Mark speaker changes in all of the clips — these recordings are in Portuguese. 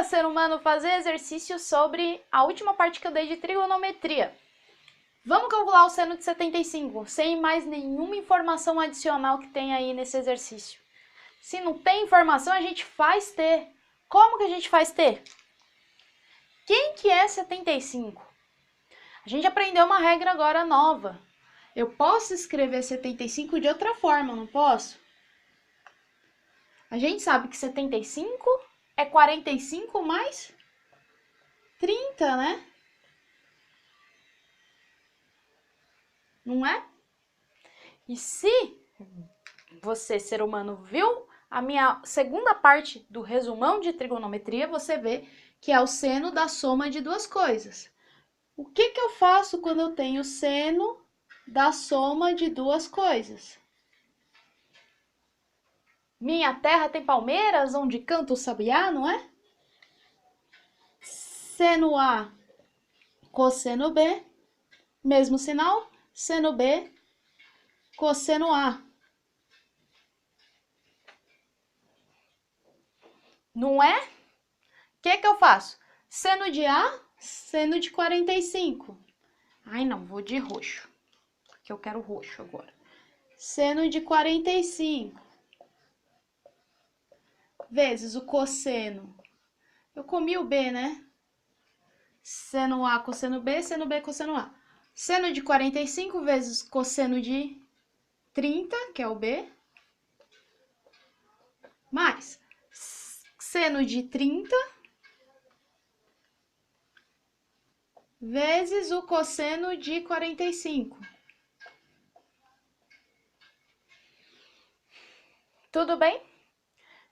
Speaker 1: ser humano, fazer exercício sobre a última parte que eu dei de trigonometria. Vamos calcular o seno de 75, sem mais nenhuma informação adicional que tem aí nesse exercício. Se não tem informação, a gente faz ter. Como que a gente faz ter? Quem que é 75? A gente aprendeu uma regra agora nova. Eu posso escrever 75 de outra forma, não posso? A gente sabe que 75 é 45 mais 30, né? Não é? E se você, ser humano, viu a minha segunda parte do resumão de trigonometria, você vê que é o seno da soma de duas coisas. O que eu faço quando eu tenho seno da soma de duas coisas? Minha terra tem palmeiras onde canta o sabiá, não é? Seno A, cosseno B, mesmo sinal, seno B, cosseno A. Não é? O que eu faço? Seno de A, seno de 45. Ai, não, vou de roxo, porque eu quero roxo agora. Seno de 45 vezes o cosseno. Eu comi o B, né? Seno A, cosseno B, cosseno A. Seno de 45 vezes cosseno de 30, que é o B, mais seno de 30 vezes o cosseno de 45. Tudo bem?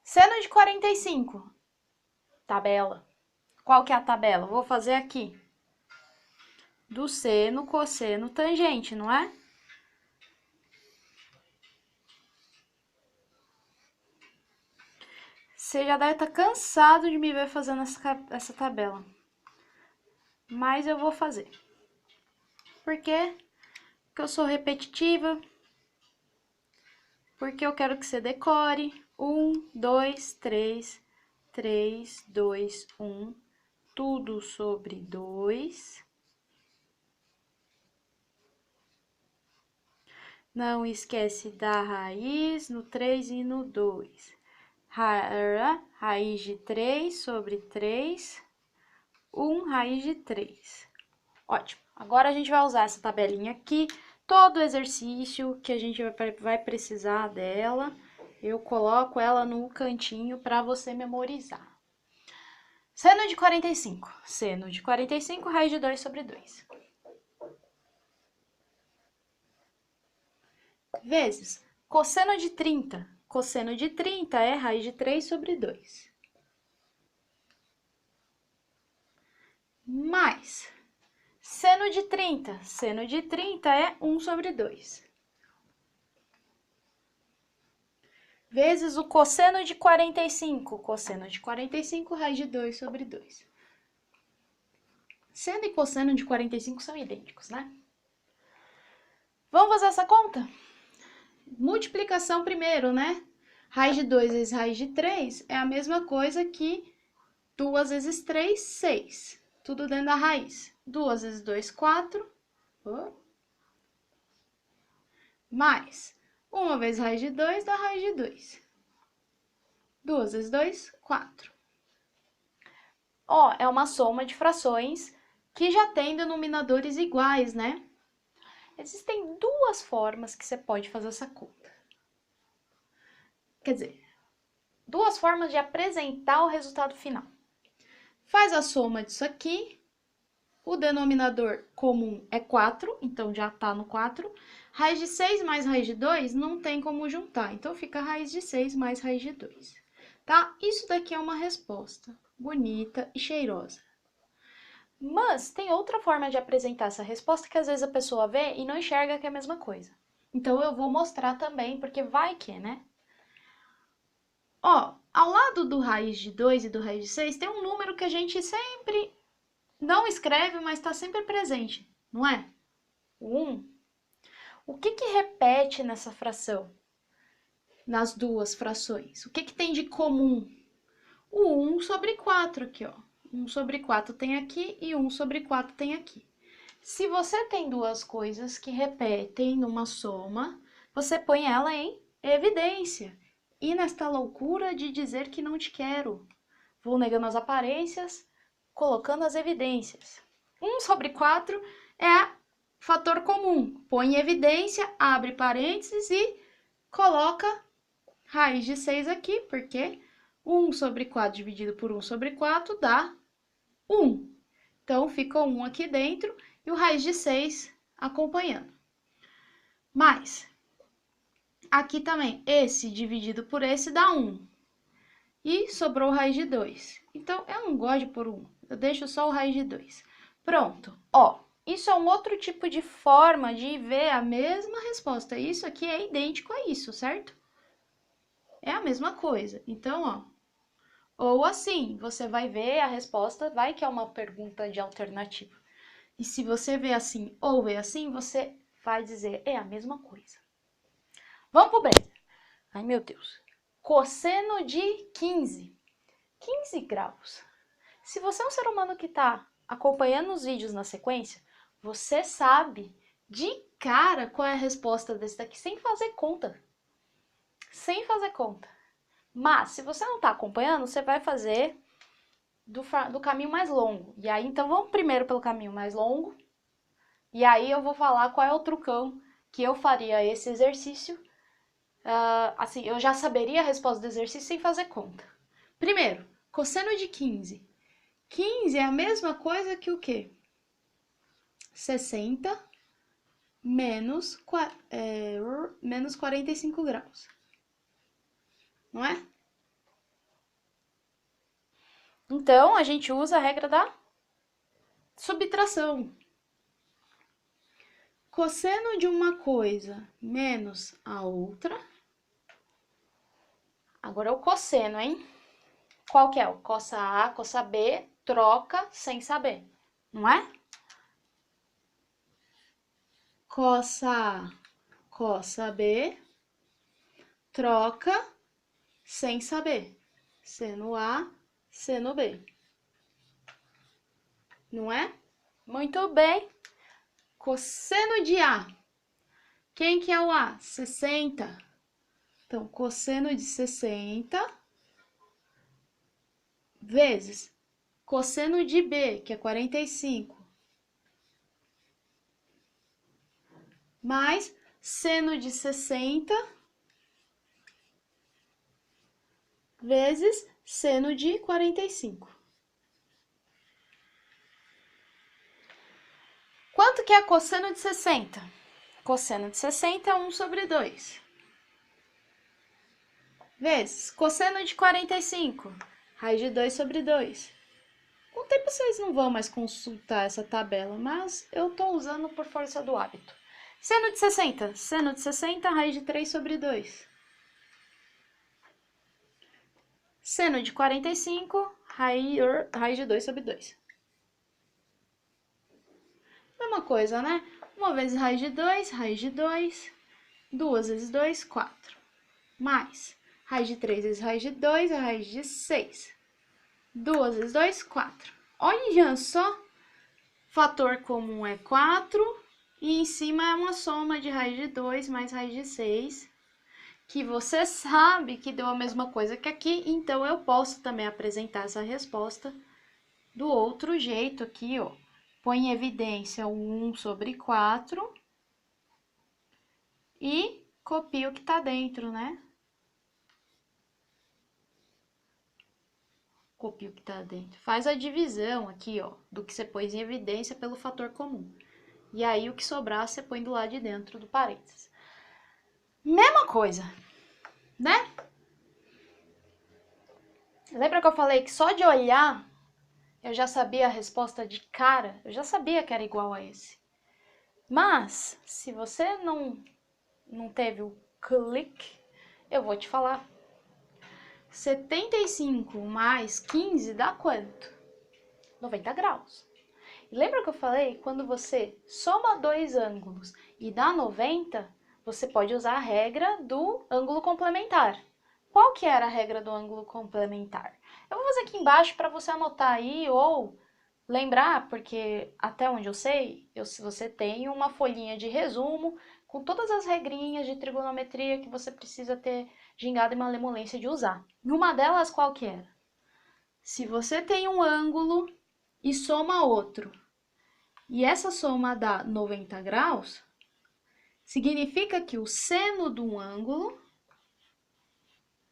Speaker 1: Seno de 45. Tabela. Qual que é a tabela? Vou fazer aqui. Do seno, cosseno, tangente, não é? Você já deve estar cansado de me ver fazendo essa tabela. Mas eu vou fazer. Por quê? Porque eu sou repetitiva. Porque eu quero que você decore. 1, 2, 3, 3, 2, 1. Tudo sobre 2. Não esquece da raiz no 3 e no 2. Raiz de 3 sobre 3. 1 raiz de 3. Ótimo. Agora a gente vai usar essa tabelinha aqui. Todo exercício que a gente vai precisar dela, eu coloco ela no cantinho para você memorizar. Seno de 45. Seno de 45, raiz de 2 sobre 2. Vezes cosseno de 30. Cosseno de 30 é raiz de 3 sobre 2. Mais seno de 30. Seno de 30 é 1 sobre 2. Vezes o cosseno de 45. Cosseno de 45, raiz de 2 sobre 2. Seno e cosseno de 45 são idênticos, né? Vamos fazer essa conta? Multiplicação primeiro, né? Raiz de 2 vezes raiz de 3 é a mesma coisa que 2 vezes 3, 6. Tudo dentro da raiz. 2 vezes 2, 4. Mais 1 vezes raiz de 2 dá raiz de 2. 2 vezes 2, 4. Ó, é uma soma de frações que já tem denominadores iguais, né? Existem duas formas que você pode fazer essa conta. Quer dizer, duas formas de apresentar o resultado final. Faz a soma disso aqui. O denominador comum é 4, então já tá no 4. Raiz de 6 mais raiz de 2 não tem como juntar, então fica raiz de 6 mais raiz de 2. Tá? Isso daqui é uma resposta bonita e cheirosa. Mas tem outra forma de apresentar essa resposta que às vezes a pessoa vê e não enxerga que é a mesma coisa. Então eu vou mostrar também, porque vai que, né? Ó, ao lado do raiz de 2 e do raiz de 6 tem um número que a gente sempre não escreve, mas está sempre presente, não é? O 1. O que repete nessa fração? Nas duas frações? O que tem de comum? o 1 sobre 4 aqui, ó. 1 sobre 4 tem aqui e 1 sobre 4 tem aqui. Se você tem duas coisas que repetem numa soma, você põe ela em evidência. E nesta loucura de dizer que não te quero, vou negando as aparências, colocando as evidências. 1 sobre 4 é fator comum. Põe em evidência, abre parênteses e coloca raiz de 6 aqui, porque 1 sobre 4 dividido por 1 sobre 4 dá 1. Então, fica 1 aqui dentro e o raiz de 6 acompanhando. Mas, aqui também, esse dividido por esse dá 1. E sobrou raiz de 2. Então, eu não gosto de pôr 1. Eu deixo só o raiz de 2. Pronto. Ó, isso é um outro tipo de forma de ver a mesma resposta. Isso aqui é idêntico a isso, certo? É a mesma coisa. Então, ó. Ou assim, você vai ver a resposta, vai que é uma pergunta de alternativa. E se você vê assim ou vê assim, você vai dizer, é a mesma coisa. Vamos pro Brenda. Ai, meu Deus. Cosseno de 15. 15 graus. Se você é um ser humano que está acompanhando os vídeos na sequência, você sabe de cara qual é a resposta desse daqui, sem fazer conta. Sem fazer conta. Mas, se você não está acompanhando, você vai fazer do caminho mais longo. E aí, então, vamos primeiro pelo caminho mais longo. E aí, eu vou falar qual é o trucão que eu faria esse exercício. Assim, eu já saberia a resposta do exercício sem fazer conta. Primeiro, cosseno de 15. 15 é a mesma coisa que o quê? 60 menos 45 graus. Não é? Então, a gente usa a regra da subtração. Cosseno de uma coisa menos a outra. Agora é o cosseno, hein? Qual que é? O cossa A, cossa B, troca sem saber, não é? Cossa A, cossa B, troca sem saber. Seno A, seno B. Não é? Muito bem. Cosseno de A. Quem que é o A? 60. Então, cosseno de 60 vezes cosseno de B, que é 45, mais seno de 60 vezes seno de 45. Quanto que é cosseno de 60? Cosseno de 60 é 1 sobre 2. Vezes cosseno de 45, raiz de 2 sobre 2. Com o tempo vocês não vão mais consultar essa tabela, mas eu estou usando por força do hábito. Seno de 60, raiz de 3 sobre 2. Seno de 45, raiz de 2 sobre 2. Mesma coisa, né? Uma vez raiz de 2, duas vezes 2, 4. Mais raiz de 3 vezes raiz de 2, a raiz de 6. 2 vezes 2, 4. Olha só, fator comum é 4 e em cima é uma soma de raiz de 2 mais raiz de 6, que você sabe que deu a mesma coisa que aqui, então eu posso também apresentar essa resposta do outro jeito aqui, ó. Põe em evidência o 1 sobre 4 e copia o que tá dentro, né? Copia o que tá dentro. Faz a divisão aqui, ó, do que você pôs em evidência pelo fator comum. E aí, o que sobrar, você põe do lado de dentro do parênteses. Mesma coisa, né? Lembra que eu falei que só de olhar eu já sabia a resposta de cara? Eu já sabia que era igual a esse. Mas, se você não teve o clique, eu vou te falar. 75 mais 15 dá quanto? 90 graus. E lembra que eu falei? Quando você soma dois ângulos e dá 90, você pode usar a regra do ângulo complementar. Qual que era a regra do ângulo complementar? Eu vou fazer aqui embaixo para você anotar aí ou lembrar, porque até onde eu sei, se você tem uma folhinha de resumo com todas as regrinhas de trigonometria que você precisa ter gingado e malemolência de usar. E uma delas qual que era? Se você tem um ângulo e soma outro, e essa soma dá 90 graus, significa que o seno de um ângulo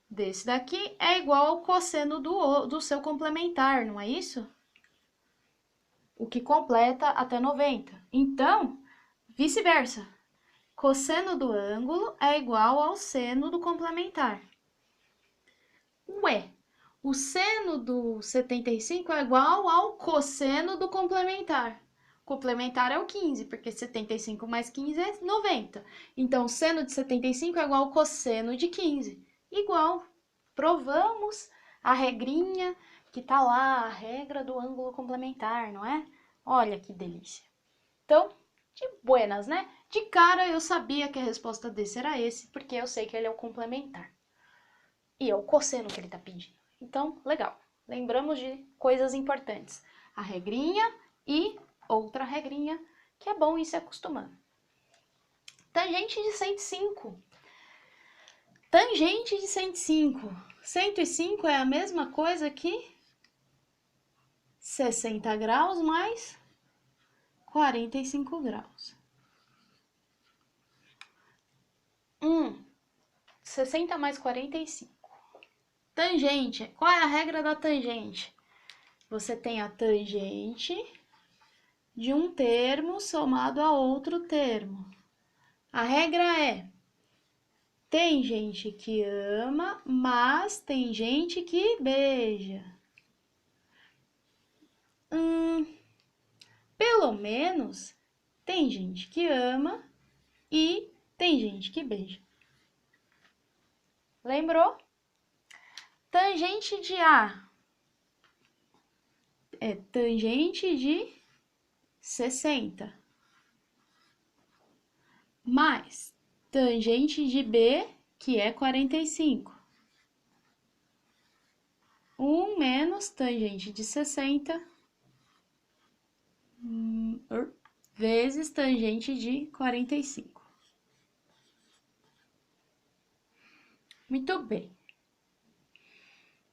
Speaker 1: desse daqui é igual ao cosseno do seu complementar, não é isso? O que completa até 90. Então, vice-versa. Cosseno do ângulo é igual ao seno do complementar. Ué, o seno do 75 é igual ao cosseno do complementar. Complementar é o 15, porque 75 mais 15 é 90. Então, o seno de 75 é igual ao cosseno de 15. Igual. Provamos a regrinha que tá lá, a regra do ângulo complementar, não é? Olha que delícia. Então, de buenas, né? De cara eu sabia que a resposta desse era esse, porque eu sei que ele é o complementar. E é o cosseno que ele tá pedindo. Então, legal. Lembramos de coisas importantes. A regrinha e outra regrinha, que é bom ir se acostumando. Tangente de 105. Tangente de 105. 105 é a mesma coisa que 60 graus mais 45 graus. 60 mais 45. Tangente. Qual é a regra da tangente? Você tem a tangente de um termo somado a outro termo. A regra é: tem gente que ama, mas tem gente que beija. Pelo menos tem gente que ama e tem gente que beija. Lembrou? Tangente de A é tangente de 60. Mais tangente de B, que é 45. 1 menos tangente de 60 vezes tangente de 45. Muito bem.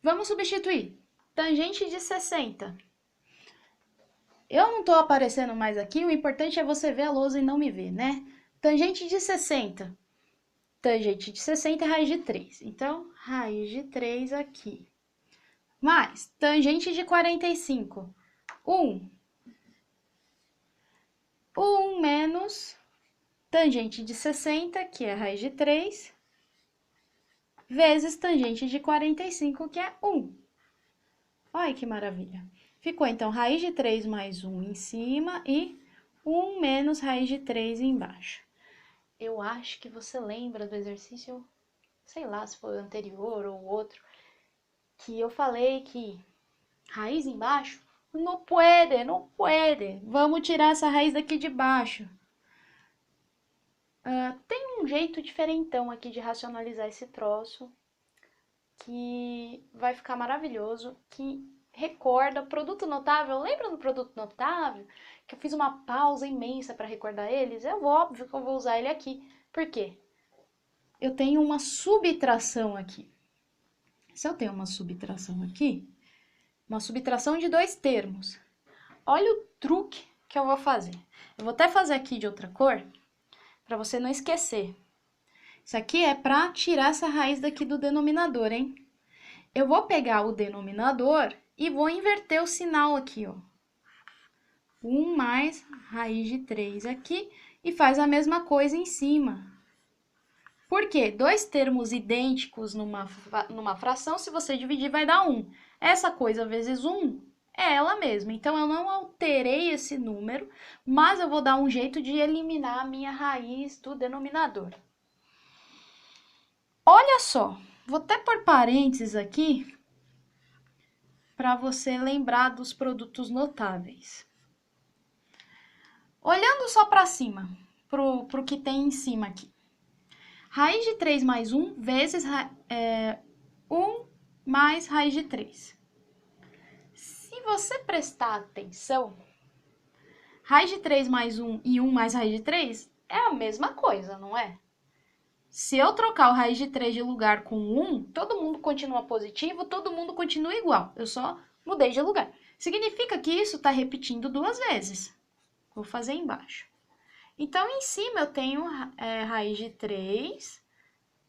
Speaker 1: Vamos substituir. Tangente de 60. Eu não estou aparecendo mais aqui, o importante é você ver a lousa e não me ver, né? Tangente de 60. Tangente de 60 é raiz de 3. Então, raiz de 3 aqui. Mais tangente de 45. 1 menos tangente de 60, que é raiz de 3, vezes tangente de 45, que é 1. Olha que maravilha. Ficou, então, raiz de 3 mais 1 em cima e 1 menos raiz de 3 embaixo. Eu acho que você lembra do exercício, sei lá se foi o anterior ou o outro, que eu falei que raiz embaixo não pode, não pode. Vamos tirar essa raiz daqui de baixo. Tem um jeito diferentão aqui de racionalizar esse troço, que vai ficar maravilhoso, que recorda produto notável. Lembra do produto notável? Que eu fiz uma pausa imensa para recordar eles? É óbvio que eu vou usar ele aqui. Por quê? Eu tenho uma subtração aqui. Se eu tenho uma subtração aqui, uma subtração de dois termos, olha o truque que eu vou fazer. Eu vou até fazer aqui de outra cor, para você não esquecer. Isso aqui é para tirar essa raiz daqui do denominador, hein? Eu vou pegar o denominador e vou inverter o sinal aqui, ó. 1 mais raiz de 3 aqui e faz a mesma coisa em cima. Por quê? Dois termos idênticos numa fração, se você dividir, vai dar 1. Essa coisa vezes 1 é ela mesma. Então, eu não alterei esse número, mas eu vou dar um jeito de eliminar a minha raiz do denominador. Olha só, vou até pôr parênteses aqui para você lembrar dos produtos notáveis. Olhando só para cima, pro que tem em cima aqui. Raiz de 3 mais 1 vezes 1 mais raiz de 3. você prestar atenção, raiz de 3 mais 1 e 1 mais raiz de 3 é a mesma coisa, não é? Se eu trocar o raiz de 3 de lugar com 1, todo mundo continua positivo, todo mundo continua igual. Eu só mudei de lugar. Significa que isso está repetindo 2 vezes. Vou fazer embaixo. Então, em cima eu tenho raiz de 3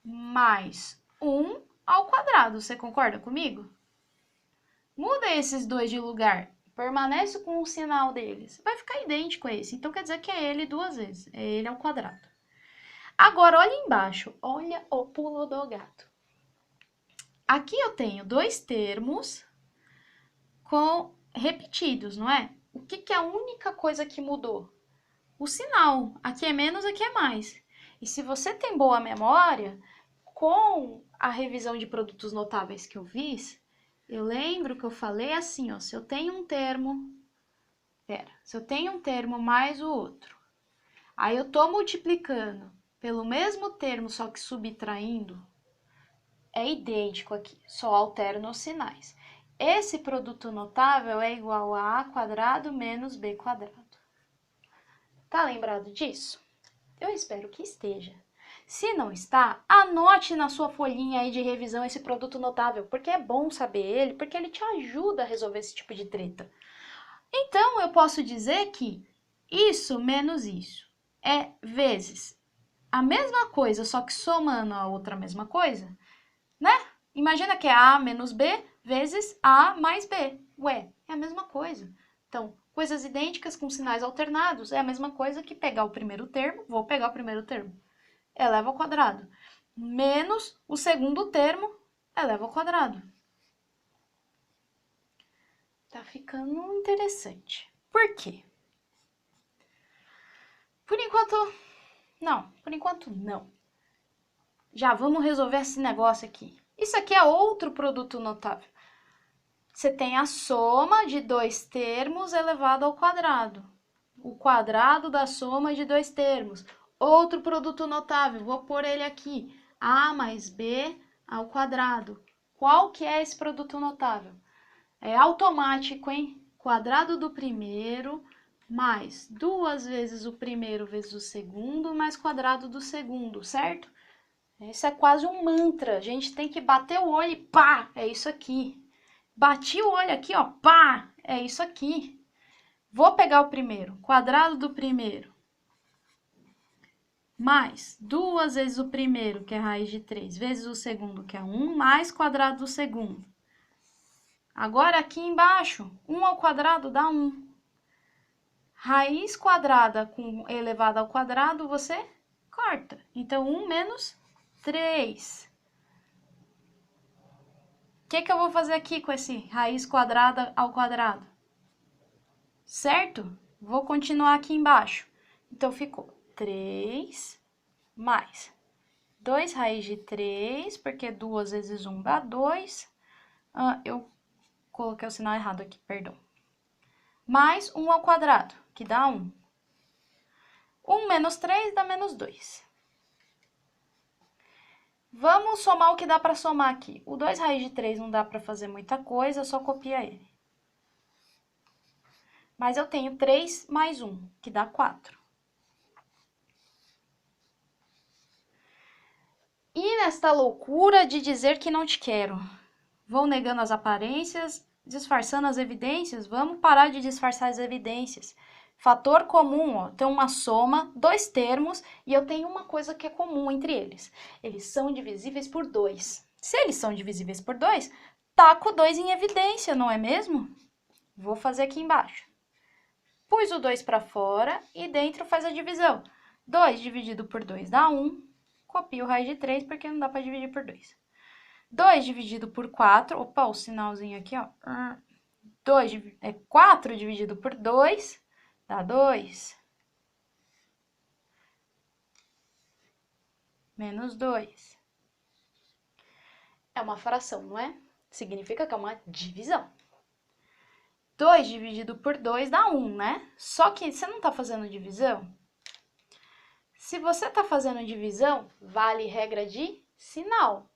Speaker 1: mais 1 ao quadrado. Você concorda comigo? Muda esses dois de lugar. Permanece com o sinal deles. Vai ficar idêntico a esse. Então, quer dizer que é ele 2 vezes. É ele ao quadrado. Agora, olha embaixo. Olha o pulo do gato. Aqui eu tenho 2 termos repetidos, não é? O que é a única coisa que mudou? O sinal. Aqui é menos, aqui é mais. E se você tem boa memória, com a revisão de produtos notáveis que eu fiz, eu lembro que eu falei assim, ó, se eu tenho um termo mais o outro, aí eu tô multiplicando pelo mesmo termo, só que subtraindo, é idêntico aqui, só altero nos sinais. Esse produto notável é igual a quadrado menos b quadrado. Tá lembrado disso? Eu espero que esteja. Se não está, anote na sua folhinha aí de revisão esse produto notável, porque é bom saber ele, porque ele te ajuda a resolver esse tipo de treta. Então, eu posso dizer que isso menos isso é vezes a mesma coisa, só que somando a outra mesma coisa, né? Imagina que é A menos B vezes A mais B. Ué, é a mesma coisa. Então, coisas idênticas com sinais alternados é a mesma coisa que pegar o primeiro termo, vou pegar o primeiro termo, eleva ao quadrado, menos o segundo termo, eleva ao quadrado. Tá ficando interessante. Por quê? Por enquanto não. Já vamos resolver esse negócio aqui. Isso aqui é outro produto notável. Você tem a soma de 2 termos elevado ao quadrado. O quadrado da soma de 2 termos. Outro produto notável, vou pôr ele aqui. A mais B ao quadrado. Qual que é esse produto notável? É automático, hein? Quadrado do primeiro mais 2 vezes o primeiro vezes o segundo, mais quadrado do segundo, certo? Isso é quase um mantra. A gente tem que bater o olho e pá, é isso aqui. Bati o olho aqui, ó, pá, é isso aqui. Vou pegar o primeiro, quadrado do primeiro, mais 2 vezes o primeiro, que é raiz de 3, vezes o segundo, que é 1, mais quadrado do segundo. Agora, aqui embaixo, 1 ao quadrado dá 1. Raiz quadrada elevada ao quadrado, você corta. Então, 1 menos 3. O que eu vou fazer aqui com esse raiz quadrada ao quadrado? Certo? Vou continuar aqui embaixo. Então, ficou 3 mais 2 raiz de 3, porque 2 vezes 1 dá 2. Eu coloquei o sinal errado aqui, perdão. Mais 1 ao quadrado, que dá 1. 1 menos 3 dá menos 2. Vamos somar o que dá para somar aqui. O 2 raiz de 3 não dá para fazer muita coisa, só copia ele. Mas eu tenho 3 mais 1, que dá 4. E nesta loucura de dizer que não te quero, vou negando as aparências, disfarçando as evidências, vamos parar de disfarçar as evidências. Fator comum, ó, tem uma soma, 2 termos, e eu tenho uma coisa que é comum entre eles. Eles são divisíveis por 2. Se eles são divisíveis por 2, taco 2 em evidência, não é mesmo? Vou fazer aqui embaixo. Pus o 2 para fora e dentro faz a divisão. 2 dividido por 2 dá 1. Copio o raiz de 3 porque não dá para dividir por 2. 2 dividido por 4, opa, o sinalzinho aqui, ó. 4 dividido por 2 dá 2. Menos 2. É uma fração, não é? Significa que é uma divisão. 2 dividido por 2 dá 1, né? Só que você não está fazendo divisão? Se você está fazendo divisão, vale regra de sinal.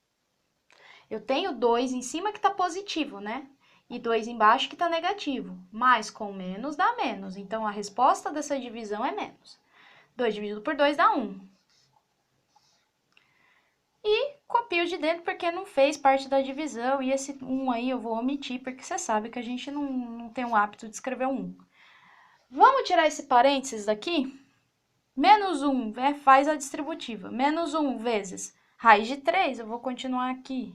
Speaker 1: Eu tenho 2 em cima que está positivo, né? e 2 embaixo que tá negativo. Mais com menos dá menos. Então, a resposta dessa divisão é menos. 2 dividido por 2 dá 1. E copio de dentro porque não fez parte da divisão. E esse 1 aí eu vou omitir, porque você sabe que a gente não tem o hábito de escrever um 1. Vamos tirar esse parênteses daqui? Menos 1 faz a distributiva. Menos 1 vezes raiz de 3, eu vou continuar aqui.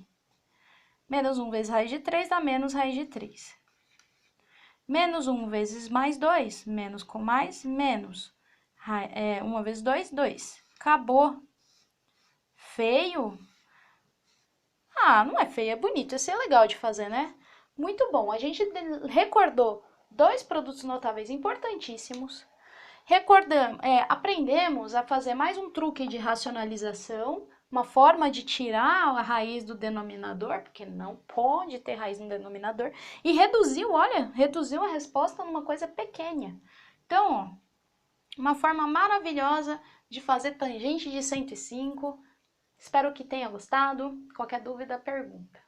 Speaker 1: Menos 1 vezes raiz de 3 dá menos raiz de 3. Menos 1 vezes mais 2, menos com mais, menos. 1 vezes 2, 2. Acabou. Feio? Ah, não é feio, é bonito. Esse é legal de fazer, né? Muito bom. A gente recordou 2 produtos notáveis importantíssimos. Aprendemos a fazer mais um truque de racionalização, uma forma de tirar a raiz do denominador, porque não pode ter raiz no denominador, e reduziu a resposta numa coisa pequena. Então, ó, uma forma maravilhosa de fazer tangente de 105. Espero que tenha gostado. Qualquer dúvida, pergunta.